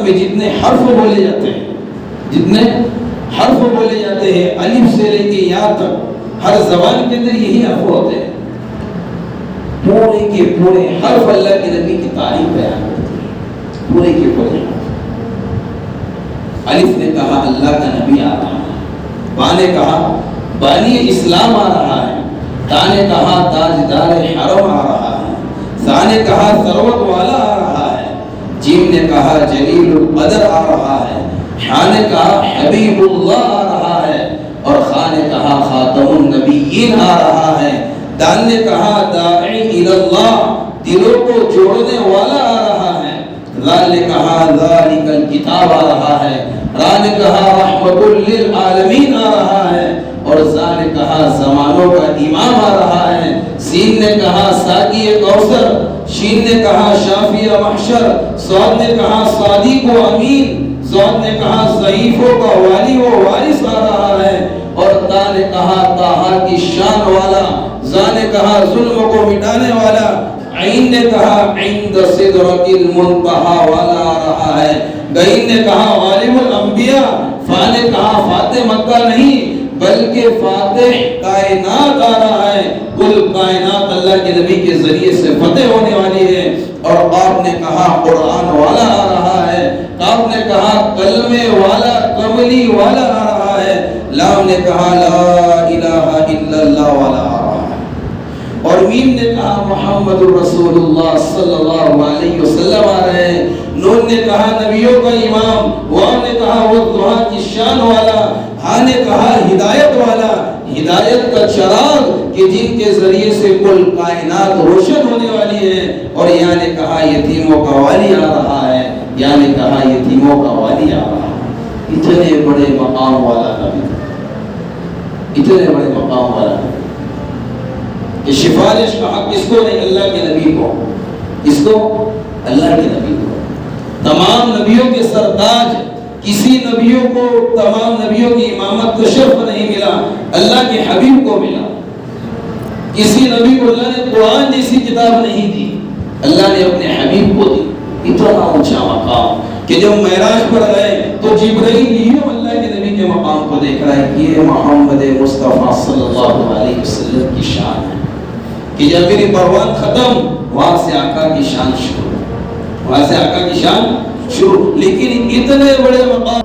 میں جتنے حرف بولے جاتے ہیں، جتنے حرف بولے جاتے ہیں الف سے لے کے یا تک، ہر زبان کے اندر یہی حرف ہوتے ہیں، پورے کے پورے حرف اللہ کے نبی کی تعریف بیان کرتے ہیں، پورے کے پورے حرف۔ الف نے کہا اللہ کا نبی آ رہا ہے، با نے کہا بانی اسلام آ رہا ہے، تا نے کہا تاجدار حرم آ رہا ہے، زا نے کہا ثروت والا آ رہا ہے، جیم نے کہا جلیل القدر آ رہا ہے، حا نے کہا حبیب اللہ آ رہا ہے، اور خا نے کہا خاتم النبیین آ رہا ہے، دال نے کہا داعی اللہ دلوں کو جوڑنے والا آ رہا ہے، ذال نے کہا ذالک الکتاب آ رہا ہے، را نے کہا رحمت للعالمین آ رہا ہے، اور زا نے کہا زمانوں کا امام آ رہا ہے، سین نے کہا ساقی کوثر، شین نے کہا شافی محشر، صاد نے کہا صادق و امین، صاد نے کہا ضعیفوں کا والی و وارث آ رہا ہے، اور تا نے کہا طٰہٰ کی شان والا، زا نے کہا ظلم کو مٹانے والا، عین نے کہا عند سدرۃ المنتہیٰ والا آ رہا ہے، غین نے کہا غالب الانبیاء، فا نے کہا فاتح مکہ نہیں بلکہ فاتح کائنات آ رہا ہے، کل کائنات اللہ کے نبی کے ذریعے سے فتح ہونے والی ہے، اور قاف نے کہا قرآن والا آ رہا ہے، قاف نے کہا کلمے والا قملی والا آ رہا ہے، لام نے کہا لا الہ الا اللہ والا آ رہا ہے، اور میم نے کہا محمد رسول اللہ صلی اللہ علیہ وسلم آ رہے ہیں، نون نے کہا نبیوں کا امام، واو نے کہا والضحیٰ کی شان والا، ہا نے کہا ہدایت والا، ہدایت کا چراغ کہ جن کے ذریعے سے کل کائنات روشن ہونے والی ہے، اور یا نے کہا یتیموں کا والی آ رہا ہے، یا نے کہا یتیموں کا والی آ رہا ہے۔ اتنے بڑے مقام والا نبی، اتنے بڑے مقام والا نبی کہ سفارش کا حق کس کو نہیں؟ اللہ کے نبی کو، کس کو؟ اللہ کے نبی کو۔ تمام نبیوں کے سرتاج، کسی نبیوں کو تمام نبیوں کی امامت کو شرف نہیں ملا، اللہ کے حبیب کو ملا۔ کسی نبی کو اللہ نے قرآن جیسی کتاب نہیں دی، اللہ نے اپنے حبیب کو دی۔ اتنا اونچا مقام کہ جب معراج پر گئے تو جبرائیل یوں اللہ کے نبی کے مقام کو دیکھ رہا ہے کہ یہ محمد مصطفیٰ صلی اللہ علیہ وسلم کی شان ہے، کہ جب میری پروان ختم وہاں سے آقا کی شان شروع، وہاں سے آقا کی شان شروع، لیکن اتنے بڑے مقام